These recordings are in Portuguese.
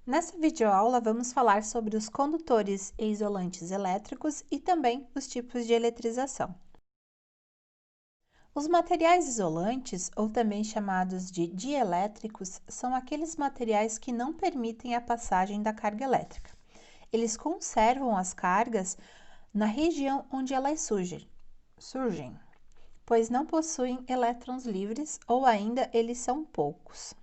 Nessa videoaula, vamos falar sobre os condutores e isolantes elétricos e também os tipos de eletrização. Os materiais isolantes, ou também chamados de dielétricos, são aqueles materiais que não permitem a passagem da carga elétrica. Eles conservam as cargas na região onde elas surgem, pois não possuem elétrons livres ou ainda eles são poucos.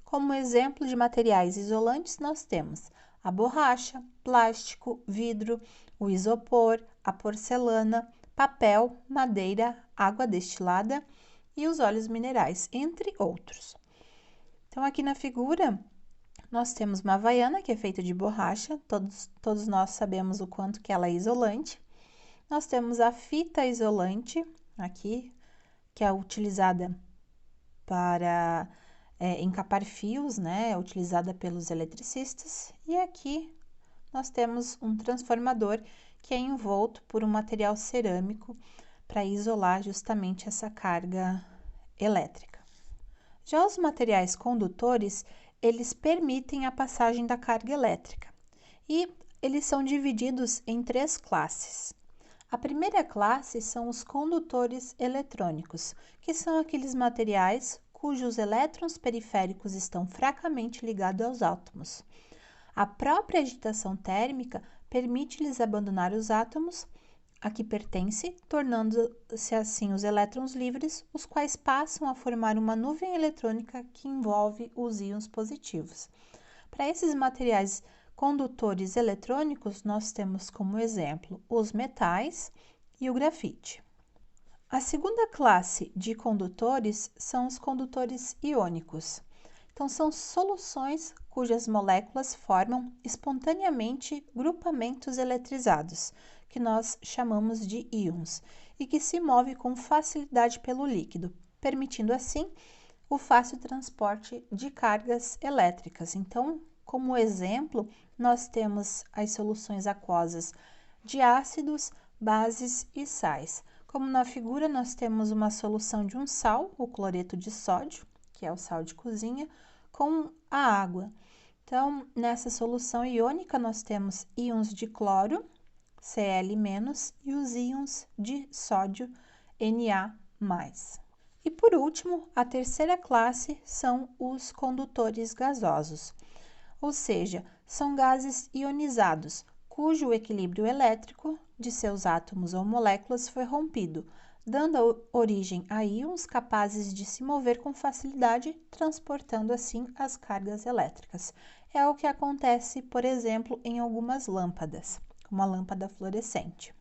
Como exemplo de materiais isolantes, nós temos a borracha, plástico, vidro, o isopor, a porcelana, papel, madeira, água destilada e os óleos minerais, entre outros. Então, aqui na figura, nós temos uma havaiana, que é feita de borracha, todos nós sabemos o quanto que ela é isolante. Nós temos a fita isolante, aqui, que é utilizada para encapar fios, né? É utilizada pelos eletricistas. E aqui nós temos um transformador que é envolto por um material cerâmico para isolar justamente essa carga elétrica. Já os materiais condutores, eles permitem a passagem da carga elétrica e eles são divididos em três classes. A primeira classe são os condutores eletrônicos, que são aqueles materiais cujos elétrons periféricos estão fracamente ligados aos átomos. A própria agitação térmica permite-lhes abandonar os átomos a que pertence, tornando-se assim os elétrons livres, os quais passam a formar uma nuvem eletrônica que envolve os íons positivos. Para esses materiais condutores eletrônicos, nós temos como exemplo os metais e o grafite. A segunda classe de condutores são os condutores iônicos. Então, são soluções cujas moléculas formam espontaneamente grupamentos eletrizados, que nós chamamos de íons, e que se move com facilidade pelo líquido, permitindo assim o fácil transporte de cargas elétricas. Então, como exemplo, nós temos as soluções aquosas de ácidos, bases e sais. Como na figura, nós temos uma solução de um sal, o cloreto de sódio, que é o sal de cozinha, com a água. Então, nessa solução iônica, nós temos íons de cloro, Cl-, e os íons de sódio, Na+. E por último, a terceira classe são os condutores gasosos, ou seja, são gases ionizados, cujo equilíbrio elétrico de seus átomos ou moléculas foi rompido, dando origem a íons capazes de se mover com facilidade, transportando assim as cargas elétricas. É o que acontece, por exemplo, em algumas lâmpadas, como a lâmpada fluorescente.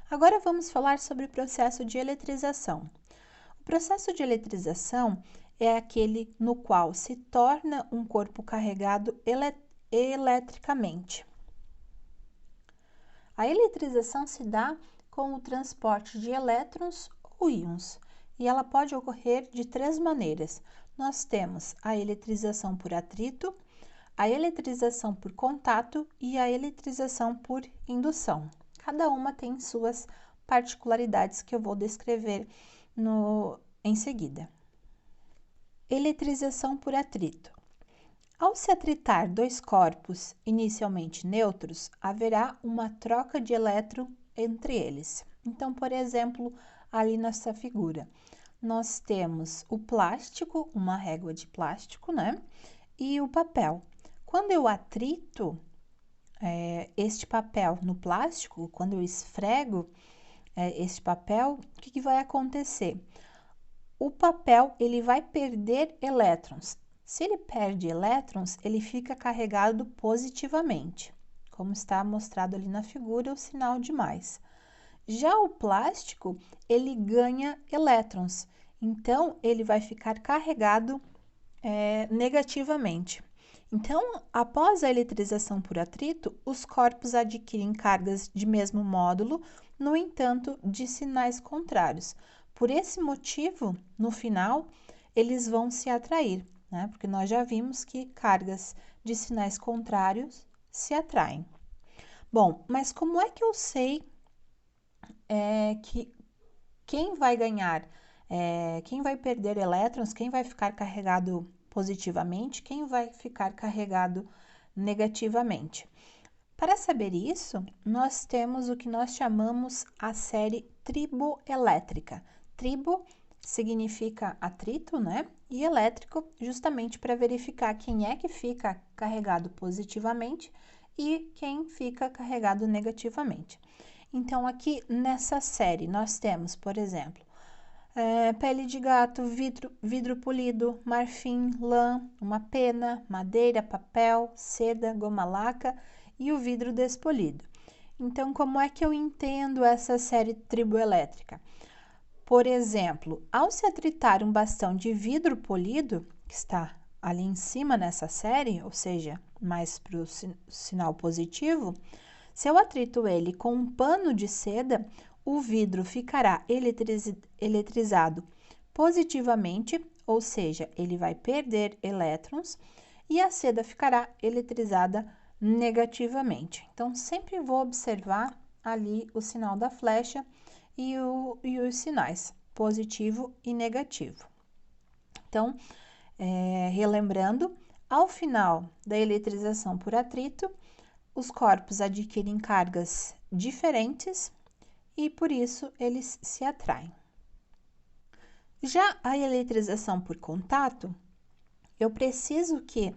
Agora vamos falar sobre o processo de eletrização. O processo de eletrização é aquele no qual se torna um corpo carregado eletricamente. A eletrização se dá com o transporte de elétrons ou íons, e ela pode ocorrer de três maneiras. Nós temos a eletrização por atrito, a eletrização por contato e a eletrização por indução. Cada uma tem suas particularidades que eu vou descrever em seguida. Eletrização por atrito. Ao se atritar dois corpos inicialmente neutros, haverá uma troca de elétron entre eles. Então, por exemplo, ali nessa figura, nós temos o plástico, uma régua de plástico, né? E o papel. Quando eu atrito este papel no plástico, quando eu esfrego este papel, o que vai acontecer? O papel ele vai perder elétrons. Se ele perde elétrons, ele fica carregado positivamente, como está mostrado ali na figura, o sinal de mais. Já o plástico, ele ganha elétrons, então ele vai ficar carregado negativamente. Então, após a eletrização por atrito, os corpos adquirem cargas de mesmo módulo, no entanto, de sinais contrários. Por esse motivo, no final, eles vão se atrair, né? Porque nós já vimos que cargas de sinais contrários se atraem. Bom, mas como é que eu sei que quem vai ganhar, quem vai perder elétrons, quem vai ficar carregado positivamente, quem vai ficar carregado negativamente. Para saber isso, nós temos o que nós chamamos a série triboelétrica. Tribo significa atrito, né? E elétrico, justamente para verificar quem é que fica carregado positivamente e quem fica carregado negativamente. Então, aqui nessa série, nós temos, por exemplo, pele de gato, vidro polido, marfim, lã, uma pena, madeira, papel, seda, goma laca e o vidro despolido. Então, como é que eu entendo essa série triboelétrica? Por exemplo, ao se atritar um bastão de vidro polido, que está ali em cima nessa série, ou seja, mais para o sinal positivo, se eu atrito ele com um pano de seda, o vidro ficará eletrizado positivamente, ou seja, ele vai perder elétrons, e a seda ficará eletrizada negativamente. Então, sempre vou observar ali o sinal da flecha e os sinais positivo e negativo. Então, relembrando, ao final da eletrização por atrito, os corpos adquirem cargas diferentes e por isso eles se atraem. Já a eletrização por contato, eu preciso que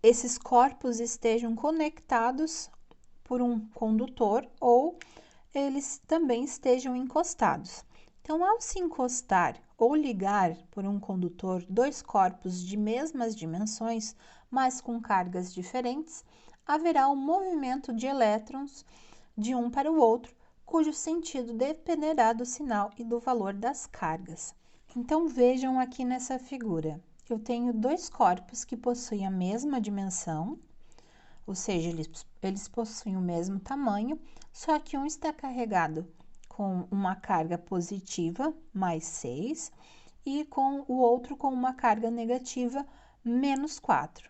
esses corpos estejam conectados por um condutor ou eles também estejam encostados. Então, ao se encostar ou ligar por um condutor dois corpos de mesmas dimensões, mas com cargas diferentes, haverá um movimento de elétrons de um para o outro, cujo sentido dependerá do sinal e do valor das cargas. Então, vejam aqui nessa figura. Eu tenho dois corpos que possuem a mesma dimensão, ou seja, eles possuem o mesmo tamanho, só que um está carregado com uma carga positiva, mais 6, e com o outro com uma carga negativa, menos 4.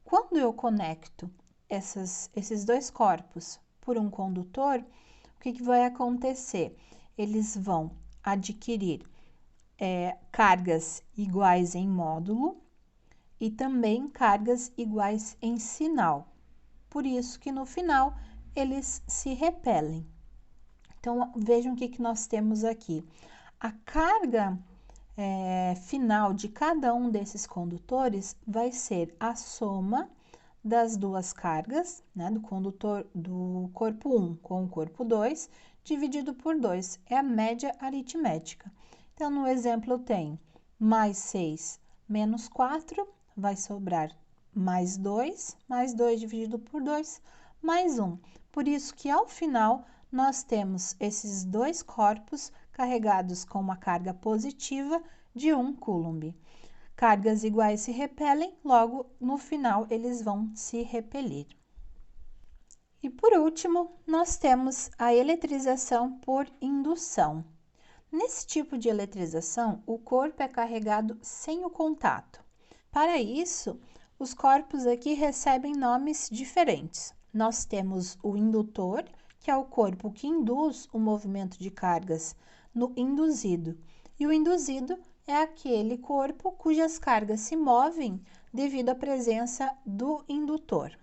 Quando eu conecto esses dois corpos por um condutor, o que vai acontecer? Eles vão adquirir cargas iguais em módulo e também cargas iguais em sinal. Por isso que no final eles se repelem. Então, vejam o que nós temos aqui. A carga final de cada um desses condutores vai ser a soma das duas cargas, né, do condutor do corpo 1 com o corpo 2, dividido por 2, é a média aritmética. Então, no exemplo, eu tenho mais 6 menos 4, vai sobrar mais 2 dividido por 2, mais 1. Por isso que, ao final, nós temos esses dois corpos carregados com uma carga positiva de 1 coulomb. Cargas iguais se repelem, logo, no final, eles vão se repelir. E, por último, nós temos a eletrização por indução. Nesse tipo de eletrização, o corpo é carregado sem o contato. Para isso, os corpos aqui recebem nomes diferentes. Nós temos o indutor, que é o corpo que induz o movimento de cargas no induzido. E o induzido é aquele corpo cujas cargas se movem devido à presença do indutor.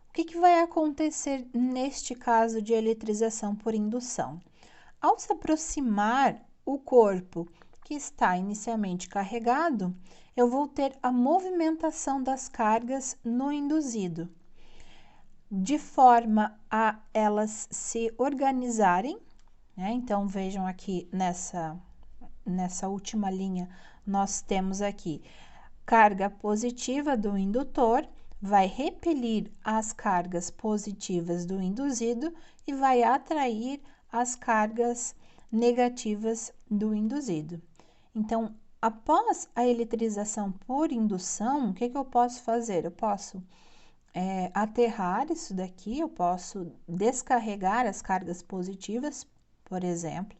O que vai acontecer neste caso de eletrização por indução? Ao se aproximar o corpo que está inicialmente carregado, eu vou ter a movimentação das cargas no induzido, de forma a elas se organizarem, né? Então, vejam aqui nessa última linha, nós temos aqui carga positiva do indutor, vai repelir as cargas positivas do induzido e vai atrair as cargas negativas do induzido. Então, após a eletrização por indução, o que eu posso fazer? Eu posso aterrar isso daqui, eu posso descarregar as cargas positivas, por exemplo,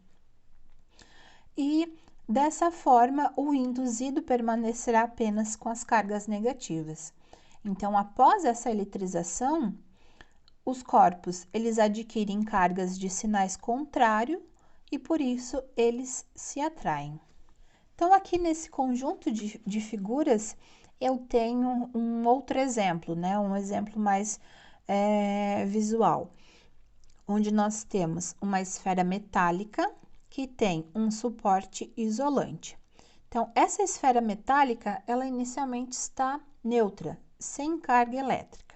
e dessa forma o induzido permanecerá apenas com as cargas negativas. Então, após essa eletrização, os corpos eles adquirem cargas de sinais contrários e por isso eles se atraem. Então, aqui nesse conjunto de figuras, eu tenho um outro exemplo, né? Um exemplo mais visual, onde nós temos uma esfera metálica que tem um suporte isolante. Então, essa esfera metálica, ela inicialmente está neutra, sem carga elétrica.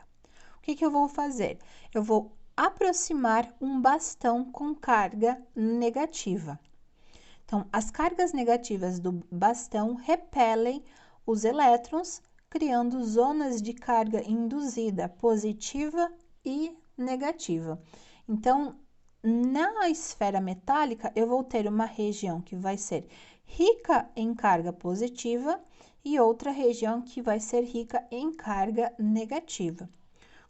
O que eu vou fazer? Eu vou aproximar um bastão com carga negativa. Então, as cargas negativas do bastão repelem os elétrons, criando zonas de carga induzida positiva e negativa. Então, na esfera metálica, eu vou ter uma região que vai ser rica em carga positiva e outra região que vai ser rica em carga negativa.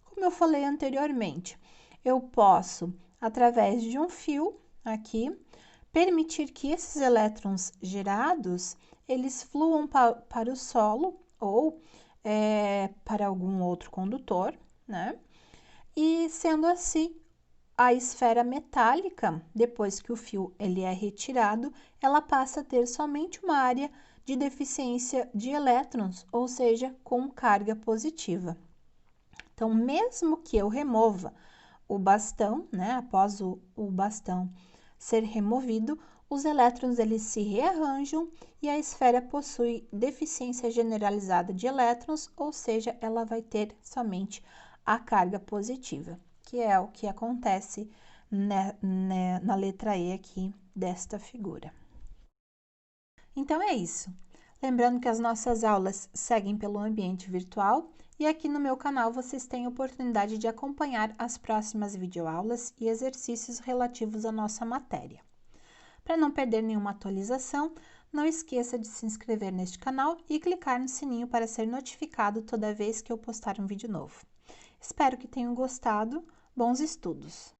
Como eu falei anteriormente, eu posso, através de um fio aqui, permitir que esses elétrons gerados, eles fluam para o solo ou para algum outro condutor, né? E sendo assim, a esfera metálica, depois que o fio ele é retirado, ela passa a ter somente uma área de deficiência de elétrons, ou seja, com carga positiva. Então, mesmo que eu remova o bastão, né, após o bastão ser removido, os elétrons eles se rearranjam e a esfera possui deficiência generalizada de elétrons, ou seja, ela vai ter somente a carga positiva, que é o que acontece na letra E aqui desta figura. Então, é isso. Lembrando que as nossas aulas seguem pelo ambiente virtual e aqui no meu canal vocês têm a oportunidade de acompanhar as próximas videoaulas e exercícios relativos à nossa matéria. Para não perder nenhuma atualização, não esqueça de se inscrever neste canal e clicar no sininho para ser notificado toda vez que eu postar um vídeo novo. Espero que tenham gostado. Bons estudos!